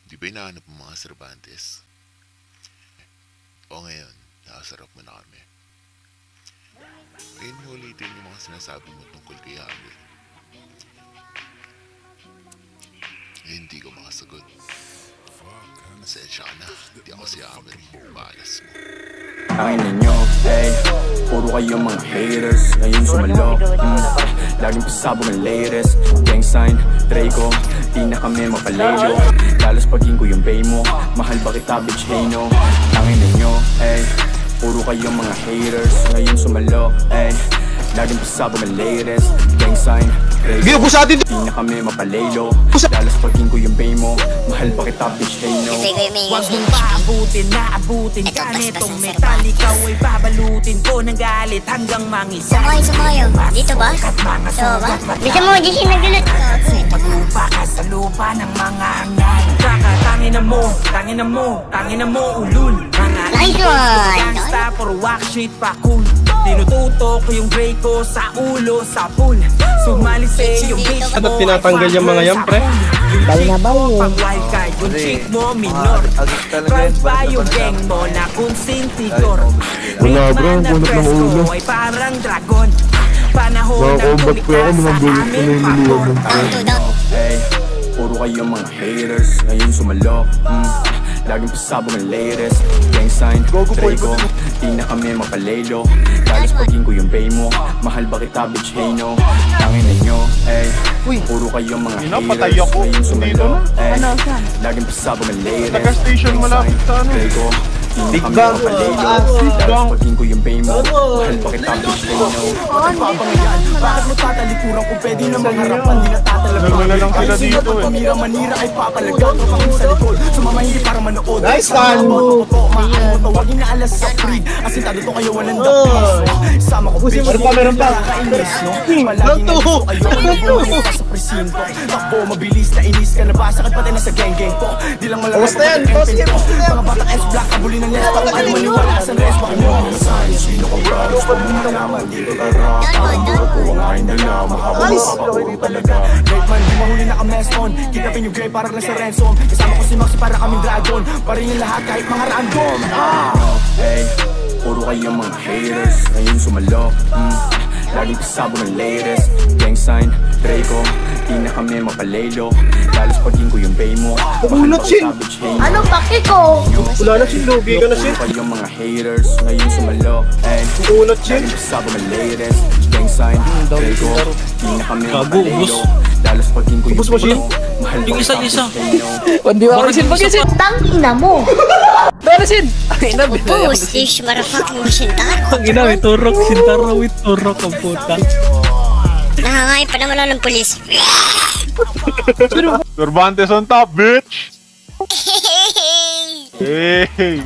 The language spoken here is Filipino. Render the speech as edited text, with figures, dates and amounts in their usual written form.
Di ba hinahanap mo mga Cervantes? O ngayon, nakasarap mo na kami. Ngayon mo ulitin yung mga sinasabi mo tungkol kay Hammer. Hindi ko makasagot. Masensya ka na, di ako si Hammer. Balas mo. Tangin ninyo, hey. Puro kayo mga haters. Ngayon sumalo, laging pasabog ang latest. Gang sign, Draco, di na kami mapalayo. Lalas paging ko yung bay mo. Mahal ba kita, bitch, hey no. Tangin ninyo, hey. Puro kayo mga haters. Ngayon sumalo, hey. Laging pasabog ang latest. Gang sign, Draco, di na kami mapalayo. Lalas paging ko yung bay mo. Mahal ba kita, bitch, hey no. Huwag mong paabutin, naabutin ka netong metal. Ikaw ay babalutin ko ng galit hanggang mangisa. Sumayo. Dito ba? Dito ba? Bisa mo, di siya nagulat. Maglupa ka sa lupa ng mga hanggan. Kaka, tangin na mo, ulul. Mga Nice one! gangsta for walk shit pa cool. Tinututok ko yung Draco sa ulo, sa pool. Sumali sa yung bitch mo. Ba't tinatanggal yung mga yan, pre? Bal na bal yun. Pang wildcard, yung chick mo minor. Proud pa yung gang mo na kung sintigor. Wala, bro, ang bunot ng ulo. Ay parang dragon. Panahon ng tumikas sa aming hapon. Hey, puro kayo mga haters. Ngayon sumalo, laging pasabog ang latest. Gang sign, Draco, di na kami mapalayo. Lalas paging ko yung bay mo. Mahal ba kita, bitch, hey no. Tangin ninyo, hey. Puro kayo mga haters. Ngayon sumalo, hey. Laging pasabog ang latest. Taga-station malapit sa ano. Draco, di na kami mapalayo. Lalas paging ko yung bay mo. Mahal ba kita, bitch, hey no. Bakit mo tatalikuran kung pwede namang harapan? Di na tatalabang. Wala lang sila dito eh. Pamira manira ay papalagang kapag sa likod. Sumama hindi para manood. Nice one! Tawagin na alas sa free. Asintado to kayo walang dapis. Sama ko bitch. Meron pa. Nakainis no. Palaging nandito kayo. Bumalik ka sa presinto. Takbo mabilis na inis ka na ba? Sakit pati na sa geng-geng ko. Di lang malamang pagkat empin ko. Mga batang S-Black kabuli ng nest. Kung ano maniwala sa rest. Bakit mo ang sign? Sino ka bro? Pag mo nalaman dito ka rap. Ang buka ko ang aking dala. Mahaba mapapuro talaga. Great man, di mahuli na ka-mess on. Kikapin yung gray parang nasa ransom. Kasama ko si Maxi para kaming dragon. Paringin lahat kahit mga random. Hey, puro kayo mga haters. Ngayon sumalo, laging pasabog ang latest. Gang sign, Draco, di na kami mapalayo. Lalas paging ko yung bay mo. Mahal ba kita, bitch, hey no. Ano paki ko? Wala na sin, lugi ka na sin. Puro kayo mga haters. Ngayon sumalo, hey. Unat sin. Laging pasabog ang latest. Gang sign, Draco, di na kami mapalayo. Lalas paging ko yung bay mo. Mahal ba kita, bitch, hey no. Hindi mo ako sin pag-isin. Tangina mo. Darasin! Ang ina, binaya ko Boos, this motherfucking machintaro. Ang ina, with turok. Sintaro with turok ang puta. Nahangay pa naman ako ng pulis. Cervantes on top, bitch! Hey!